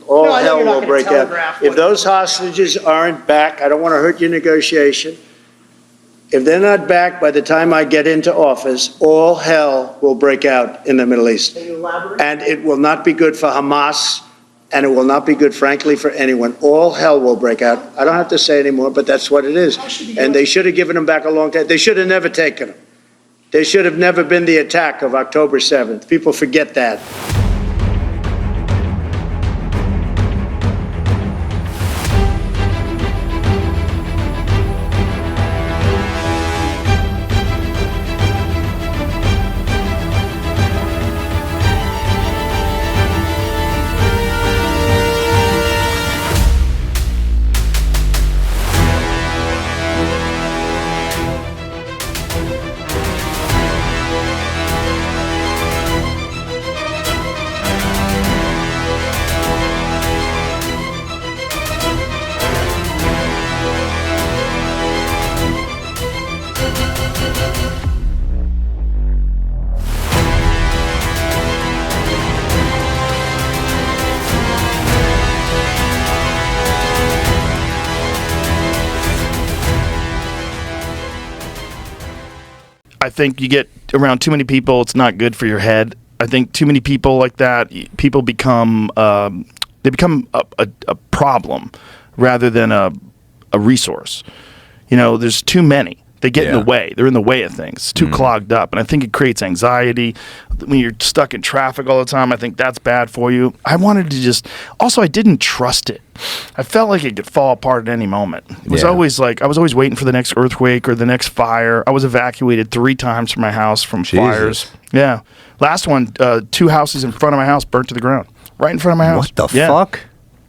All No, I know hell you're not will gonna break out. telegraph If what- those hostages aren't back, I don't want to hurt your negotiation. If they're not back by the time I get into office, all hell will break out in the Middle East. Can you elaborate? And it will not be good for Hamas, and it will not be good, frankly, for anyone. All hell will break out. I don't have to say anymore, but that's what it is. And they should have given them back a long time. They should have never taken them. There should have never been the attack of October 7th. People forget that. I think you get around too many people, it's not good for your head. I think too many people like that, people become they become a problem rather than a resource. You know, there's too many. They get in the way. They're in the way of things. It's too clogged up. And I think it creates anxiety. When you're stuck in traffic all the time, I think that's bad for you. I wanted to just... Also, I didn't trust it. I felt like it could fall apart at any moment. It was always like... I was always waiting for the next earthquake or the next fire. I was evacuated 3 times from my house from fires. Yeah. Last one, 2 houses in front of my house burnt to the ground. Right in front of my house. What the fuck?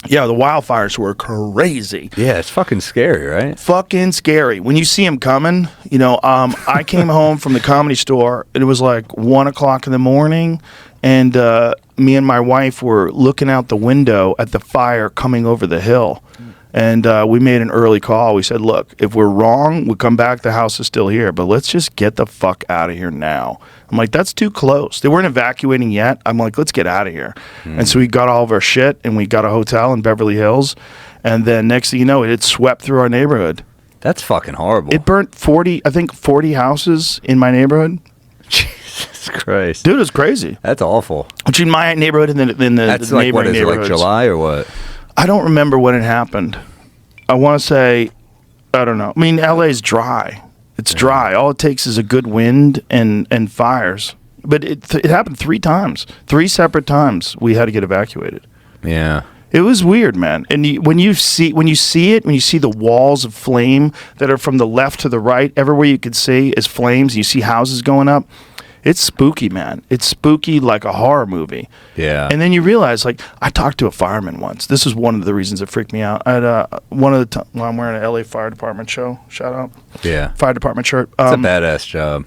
Yeah, the wildfires were crazy. Yeah, it's fucking scary, right? Fucking scary. When you see them coming, you know, I came home from the Comedy Store, and it was like 1 o'clock in the morning, and me and my wife were looking out the window at the fire coming over the hill. And we made an early call. We said, look, if we're wrong, we'll come back. The house is still here, but let's just get the fuck out of here now. I'm like, that's too close. They weren't evacuating yet. I'm like, let's get out of here. And so we got all of our shit, and we got a hotel in Beverly Hills. And then next thing you know, it had swept through our neighborhood. That's fucking horrible. It burnt 40 houses in my neighborhood. Jesus Christ. Dude, it was crazy. That's awful. Between my neighborhood and the That's the like, neighboring what is it, like neighborhoods. July or what? I don't remember when it happened. I want to say, I don't know. I mean, LA's dry. It's dry. All it takes is a good wind and fires. But it happened 3 times. 3 separate times we had to get evacuated. Yeah. It was weird, man. And when you see the walls of flame that are from the left to the right, everywhere you can see is flames, and you see houses going up. It's spooky, man. It's spooky like a horror movie. Yeah. And then you realize, like, I talked to a fireman once. This is one of the reasons that freaked me out. I had I'm wearing an LA Fire Department shout out. Yeah. Fire Department shirt. It's a badass job.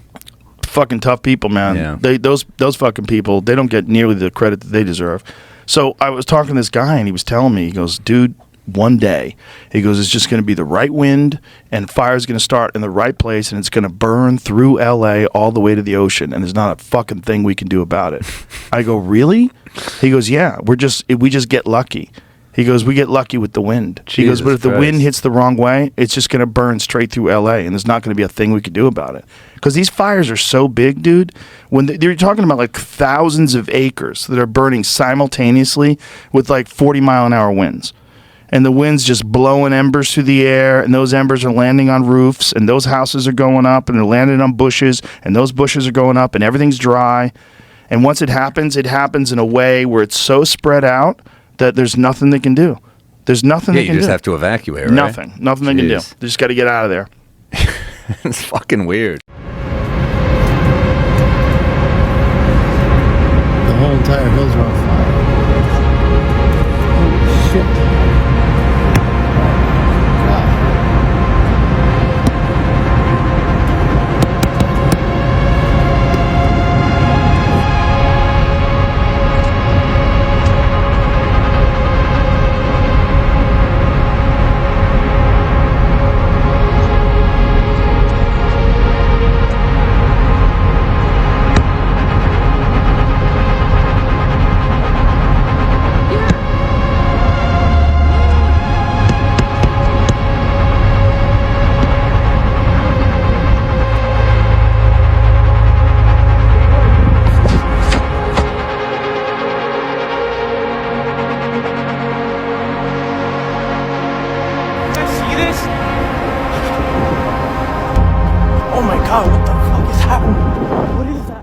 Fucking tough people, man. Yeah. Those fucking people, they don't get nearly the credit that they deserve. So I was talking to this guy, and he was telling me, he goes, dude, one day, he goes, it's just going to be the right wind, and fire's going to start in the right place, and it's going to burn through LA all the way to the ocean, and there's not a fucking thing we can do about it. I go, really? He goes, yeah, we just get lucky. He goes, we get lucky with the wind. He goes, but if the wind hits the wrong way, it's just going to burn straight through LA, and there's not going to be a thing we can do about it. Because these fires are so big, dude. When they're talking about like thousands of acres that are burning simultaneously with like 40-mile-an-hour winds. And the wind's just blowing embers through the air, and those embers are landing on roofs, and those houses are going up, and they're landing on bushes, and those bushes are going up, and everything's dry. And once it happens in a way where it's so spread out that there's nothing they can do. There's nothing they can do. You just have to evacuate, right? Nothing they can do. They just got to get out of there. It's fucking weird. The whole entire hills are on fire. Holy shit. this? Oh my god, what the fuck is happening? What is that?